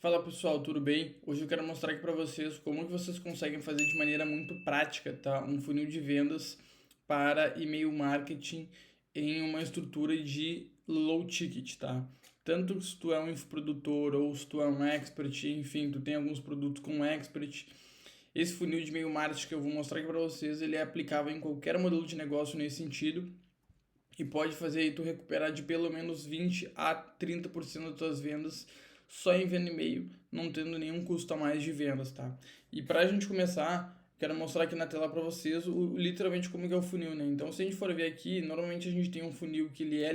Fala pessoal, tudo bem? Hoje eu quero mostrar aqui para vocês como que vocês conseguem fazer de maneira muito prática, tá? Um funil de vendas para e-mail marketing em uma estrutura de low ticket, tá? Tanto se tu é um infoprodutor ou se tu é um expert, enfim, tu tem alguns produtos com expert, esse funil de e-mail marketing que eu vou mostrar aqui para vocês, ele é aplicável em qualquer modelo de negócio nesse sentido e pode fazer aí tu recuperar de pelo menos 20 a 30% das tuas vendas só em venda e-mail, não tendo nenhum custo a mais de vendas, tá? E para a gente começar, quero mostrar aqui na tela para vocês literalmente como que é o funil, né? Então, se a gente for ver aqui, normalmente a gente tem um funil que ele é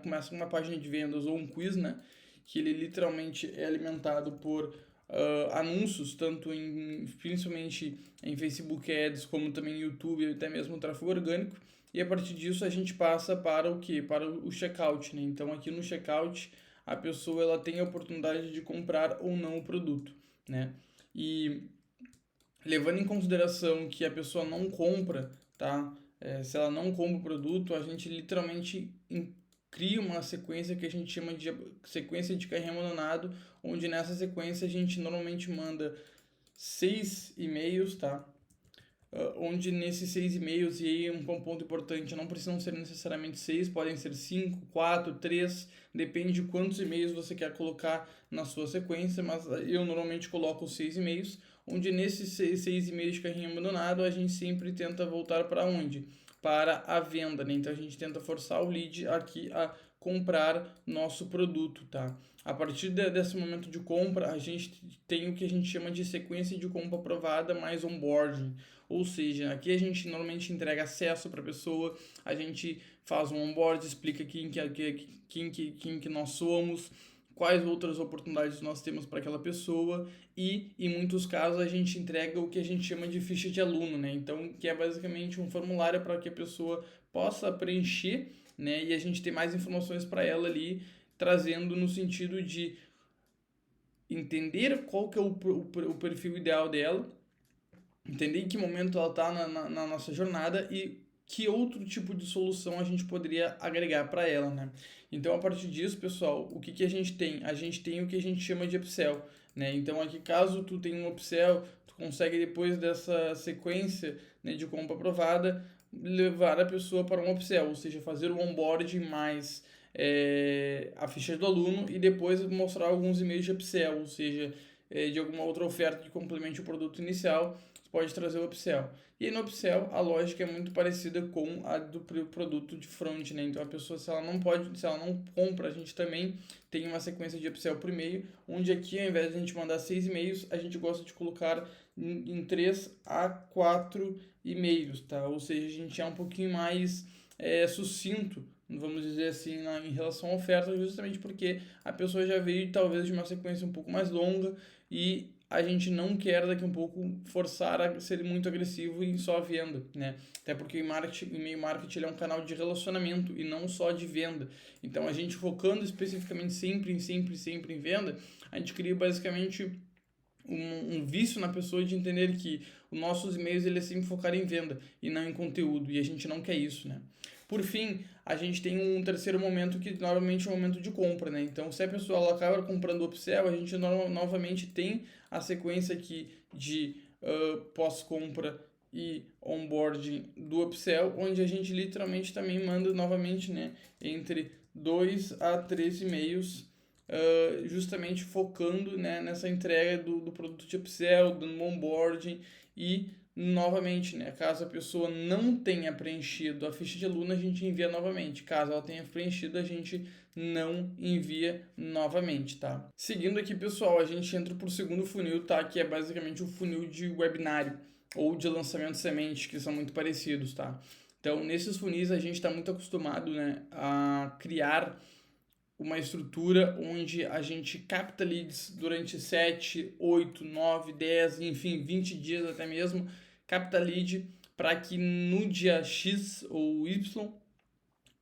começa com uma página de vendas ou um quiz, né? Que ele literalmente é alimentado por anúncios, principalmente em Facebook Ads, como também YouTube, até mesmo tráfego orgânico. E a partir disso a gente passa para o que? Para o checkout, né? Então aqui no checkout a pessoa ela tem a oportunidade de comprar ou não o produto, né? E levando em consideração que a pessoa não compra, tá? Se ela não compra o produto, a gente literalmente cria uma sequência que a gente chama de sequência de carrinho abandonado, onde nessa sequência a gente normalmente manda 6 e-mails, tá? Onde nesses 6 e-mails, e aí um ponto importante, não precisam ser necessariamente 6, podem ser 5, 4, 3, depende de quantos e-mails você quer colocar na sua sequência, mas eu normalmente coloco 6 e-mails, onde nesses 6 e-mails de carrinho abandonado a gente sempre tenta voltar para onde? Para a venda, né? Então a gente tenta forçar o lead aqui a comprar nosso produto, tá? A partir desse momento de compra, a gente tem o que a gente chama de sequência de compra aprovada mais onboarding. Ou seja, aqui a gente normalmente entrega acesso para a pessoa, a gente faz um onboard, explica quem que nós somos, quais outras oportunidades nós temos para aquela pessoa e, em muitos casos, a gente entrega o que a gente chama de ficha de aluno, né? Então, que é basicamente um formulário para que a pessoa possa preencher, né? E a gente tem mais informações para ela ali, trazendo no sentido de entender qual que é o perfil ideal dela, entender em que momento ela está na nossa jornada e que outro tipo de solução a gente poderia agregar para ela, né? Então, a partir disso, pessoal, o que que a gente tem? A gente tem o que a gente chama de upsell, né? Então, aqui, caso tu tenha um upsell, tu consegue, depois dessa sequência, né, de compra aprovada, levar a pessoa para um upsell, ou seja, fazer o onboarding mais a ficha do aluno e depois mostrar alguns e-mails de upsell, ou seja, de alguma outra oferta que complemente o produto inicial, pode trazer o upsell. E no upsell, a lógica é muito parecida com a do produto de front, né? Então a pessoa, se ela não compra, a gente também tem uma sequência de upsell por e-mail, onde aqui, ao invés de a gente mandar 6 e-mails, a gente gosta de colocar em 3 a 4 e-mails, tá? Ou seja, a gente é um pouquinho mais sucinto, vamos dizer assim, em relação à oferta, justamente porque a pessoa já veio talvez de uma sequência um pouco mais longa e a gente não quer daqui um pouco forçar a ser muito agressivo em só venda, né? Até porque o e-mail marketing ele é um canal de relacionamento e não só de venda. Então a gente focando especificamente sempre em venda, a gente cria basicamente um vício na pessoa de entender que os nossos e-mails ele é sempre focar em venda e não em conteúdo, e a gente não quer isso, né? Por fim, a gente tem um terceiro momento que normalmente é o momento de compra, né? Então, se a pessoa ela acaba comprando o upsell, a gente novamente tem a sequência aqui de pós-compra e onboarding do upsell, onde a gente literalmente também manda novamente, né, entre 2 a 3 e-mails justamente focando, né, nessa entrega do produto de upsell, do onboarding e novamente, né, caso a pessoa não tenha preenchido a ficha de aluno, a gente envia novamente. Caso ela tenha preenchido, a gente não envia novamente, tá? Seguindo aqui, pessoal, a gente entra pro segundo funil, tá? Que é basicamente o funil de webinário ou de lançamento de semente, que são muito parecidos, tá? Então, nesses funis a gente está muito acostumado, né, a criar uma estrutura onde a gente capta leads durante 7, 8, 9, 10, enfim, 20 dias até mesmo, capta lead para que no dia X ou Y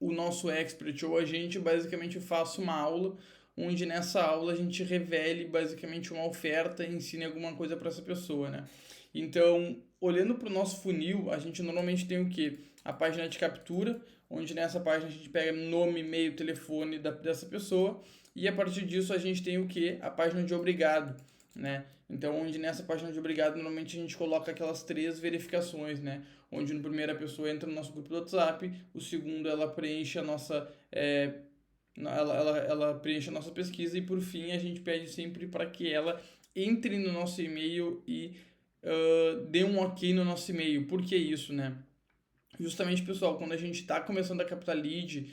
o nosso expert ou a gente basicamente faça uma aula onde nessa aula a gente revele basicamente uma oferta e ensine alguma coisa para essa pessoa, né? Então, olhando para o nosso funil, a gente normalmente tem o que? A página de captura, onde nessa página a gente pega nome, e-mail, telefone dessa pessoa. E a partir disso a gente tem o que? A página de obrigado, né? Então, onde nessa página de obrigado, normalmente a gente coloca aquelas 3 verificações, né? Onde no primeiro a pessoa entra no nosso grupo do WhatsApp, o segundo ela preenche a nossa... ela preenche a nossa pesquisa e por fim a gente pede sempre para que ela entre no nosso e-mail e dê um ok no nosso e-mail. Por que isso, né? Justamente, pessoal, quando a gente está começando a captar lead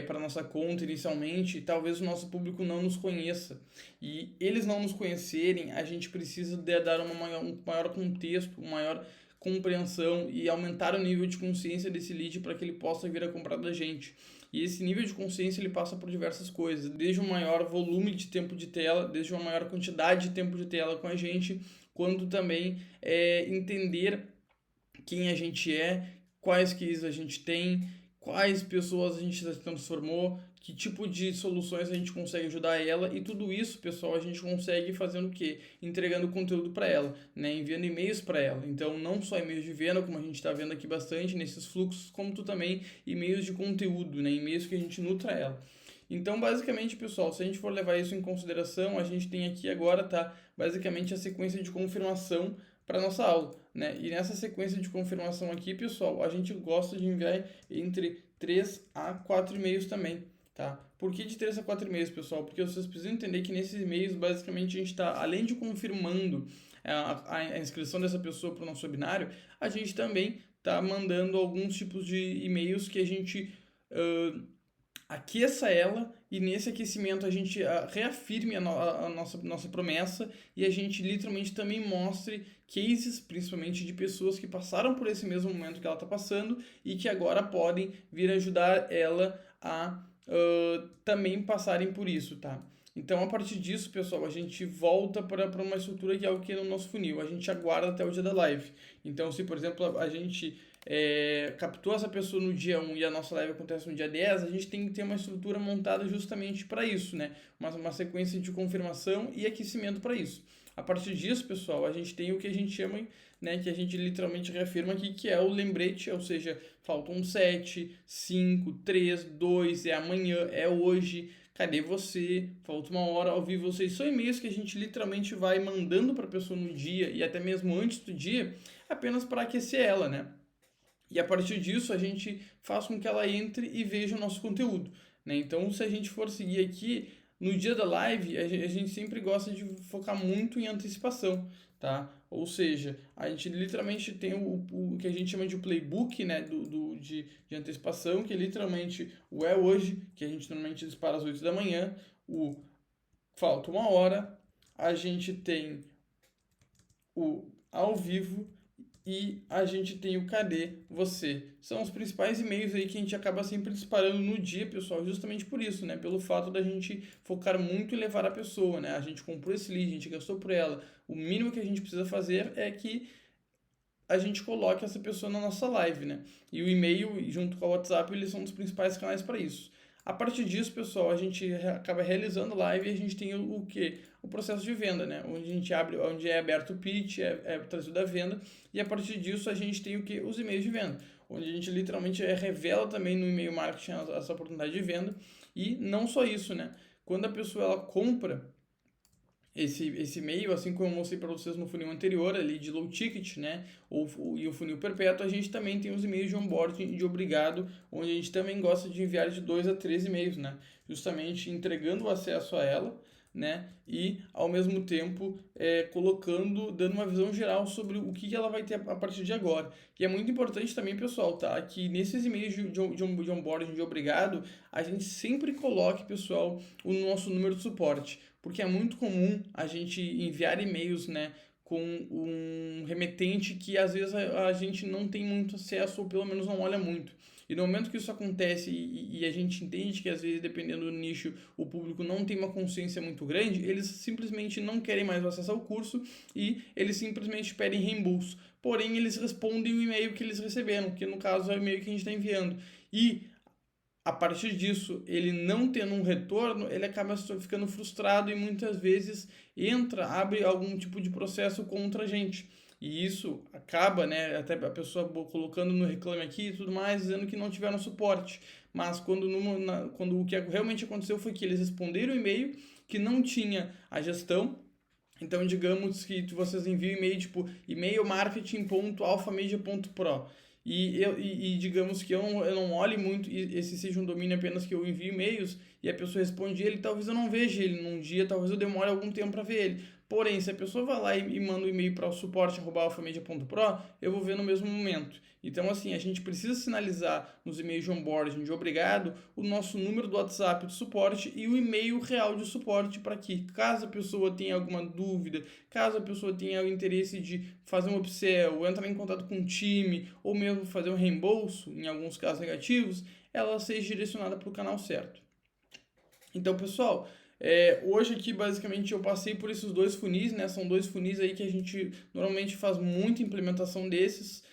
para nossa conta inicialmente, talvez o nosso público não nos conheça. E eles não nos conhecerem, a gente precisa de dar um maior contexto, uma maior compreensão e aumentar o nível de consciência desse lead para que ele possa vir a comprar da gente. E esse nível de consciência ele passa por diversas coisas, desde um maior volume de tempo de tela, desde uma maior quantidade de tempo de tela com a gente, quanto também entender quem a gente é, quais keys a gente tem, quais pessoas a gente já transformou, que tipo de soluções a gente consegue ajudar ela e tudo isso, pessoal, a gente consegue fazendo o quê? Entregando conteúdo para ela, né? Enviando e-mails para ela. Então, não só e-mails de venda, como a gente está vendo aqui bastante nesses fluxos, como também e-mails de conteúdo, né? E-mails que a gente nutra ela. Então, basicamente, pessoal, se a gente for levar isso em consideração, a gente tem aqui agora, tá? Basicamente a sequência de confirmação para nossa aula, né? E nessa sequência de confirmação aqui, pessoal, a gente gosta de enviar entre 3 a 4 e-mails também, tá? Por que de 3 a 4 e-mails, pessoal? Porque vocês precisam entender que nesses e-mails, basicamente, a gente está, além de confirmando a inscrição dessa pessoa para o nosso webinário, a gente também está mandando alguns tipos de e-mails que a gente aqueça ela e nesse aquecimento a gente reafirme a nossa promessa e a gente literalmente também mostre cases, principalmente de pessoas que passaram por esse mesmo momento que ela está passando e que agora podem vir ajudar ela a também passarem por isso, tá? Então, a partir disso, pessoal, a gente volta para uma estrutura que é o que é no nosso funil. A gente aguarda até o dia da live. Então, se, por exemplo, a gente captou essa pessoa no dia 1 e a nossa live acontece no dia 10, a gente tem que ter uma estrutura montada justamente para isso, né? Uma sequência de confirmação e aquecimento para isso. A partir disso, pessoal, a gente tem o que a gente chama, né, que a gente literalmente reafirma aqui, que é o lembrete, ou seja, faltam 7, 5, 3, 2, é amanhã, é hoje, cadê você? Falta uma hora ao vivo. Vocês são e-mails que a gente literalmente vai mandando para a pessoa no dia e até mesmo antes do dia, apenas para aquecer ela, né? E a partir disso a gente faz com que ela entre e veja o nosso conteúdo, né? Então, se a gente for seguir aqui, no dia da live, a gente sempre gosta de focar muito em antecipação, tá? Ou seja, a gente literalmente tem o que a gente chama de playbook, né, de antecipação, que é literalmente o é hoje, que a gente normalmente dispara às 8 da manhã, o falta uma hora, a gente tem o ao vivo e a gente tem o cadê você. São os principais e-mails aí que a gente acaba sempre disparando no dia, pessoal, justamente por isso, né? Pelo fato da gente focar muito em levar a pessoa, né? A gente comprou esse lead, a gente gastou por ela. O mínimo que a gente precisa fazer é que a gente coloque essa pessoa na nossa live, né? E o e-mail junto com o WhatsApp, eles são os principais canais para isso. A partir disso, pessoal, a gente acaba realizando live e a gente tem o quê? O processo de venda, né? Onde a gente abre, onde é aberto o pitch, é trazido a venda, e a partir disso a gente tem o quê? Os e-mails de venda, onde a gente literalmente revela também no e-mail marketing essa oportunidade de venda, e não só isso, né? Quando a pessoa ela compra esse e-mail, assim como eu mostrei para vocês no funil anterior, ali de low ticket, né? E o funil perpétuo, a gente também tem os e-mails de onboarding de obrigado, onde a gente também gosta de enviar de 2 a 3 e-mails, né? Justamente entregando o acesso a ela, né? E ao mesmo tempo colocando, dando uma visão geral sobre o que ela vai ter a partir de agora. E é muito importante também, pessoal, tá? Que nesses e-mails de onboarding de obrigado, a gente sempre coloque, pessoal, o nosso número de suporte. Porque é muito comum a gente enviar e-mails, né, com um remetente que às vezes a gente não tem muito acesso ou pelo menos não olha muito. E no momento que isso acontece e a gente entende que às vezes, dependendo do nicho, o público não tem uma consciência muito grande, eles simplesmente não querem mais acesso ao curso e eles simplesmente pedem reembolso. Porém, eles respondem o e-mail que eles receberam, que no caso é o e-mail que a gente está enviando. E a partir disso, ele não tendo um retorno, ele acaba ficando frustrado e muitas vezes abre algum tipo de processo contra a gente. E isso acaba, né, até a pessoa colocando no Reclame Aqui e tudo mais, dizendo que não tiveram suporte. mas quando o que realmente aconteceu foi que eles responderam o e-mail que não tinha a gestão. Então, digamos que vocês enviam e-mail, tipo, e-mailmarketing.alfamedia.pro e digamos que eu não olhe muito, e esse seja um domínio apenas que eu envio e-mails e a pessoa responde ele, talvez eu não veja ele num dia, talvez eu demore algum tempo para ver ele. Porém, se a pessoa vai lá e manda um e-mail para o suporte@alfamedia.pro, eu vou ver no mesmo momento. Então, assim, a gente precisa sinalizar nos e-mails de onboarding de obrigado o nosso número do WhatsApp de suporte e o e-mail real de suporte para que, caso a pessoa tenha alguma dúvida, caso a pessoa tenha o interesse de fazer um upsell, entrar em contato com o time ou mesmo fazer um reembolso, em alguns casos negativos, ela seja direcionada para o canal certo. Então, pessoal, hoje aqui basicamente eu passei por esses dois funis, né? São dois funis aí que a gente normalmente faz muita implementação deles.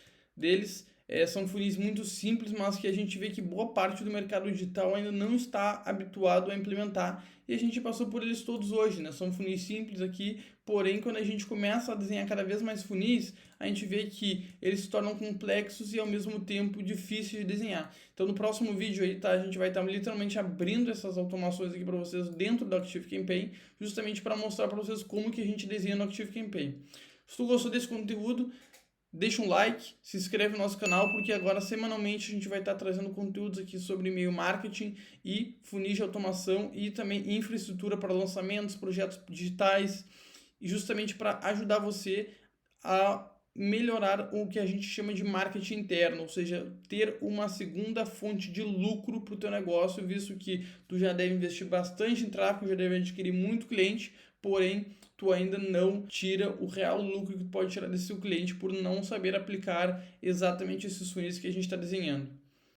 São funis muito simples, mas que a gente vê que boa parte do mercado digital ainda não está habituado a implementar. E a gente passou por eles todos hoje, né? São funis simples aqui, porém quando a gente começa a desenhar cada vez mais funis, a gente vê que eles se tornam complexos e ao mesmo tempo difíceis de desenhar. Então no próximo vídeo aí, tá? A gente vai estar literalmente abrindo essas automações aqui para vocês dentro do ActiveCampaign, justamente para mostrar para vocês como que a gente desenha no ActiveCampaign. Se tu gostou desse conteúdo, deixa um like, se inscreve no nosso canal, porque agora semanalmente a gente vai estar trazendo conteúdos aqui sobre e-mail marketing e funis de automação e também infraestrutura para lançamentos, projetos digitais e justamente para ajudar você a melhorar o que a gente chama de marketing interno, ou seja, ter uma segunda fonte de lucro para o teu negócio, visto que tu já deve investir bastante em tráfego, já deve adquirir muito cliente, porém tu ainda não tira o real lucro que tu pode tirar desse seu cliente por não saber aplicar exatamente esses funis que a gente está desenhando.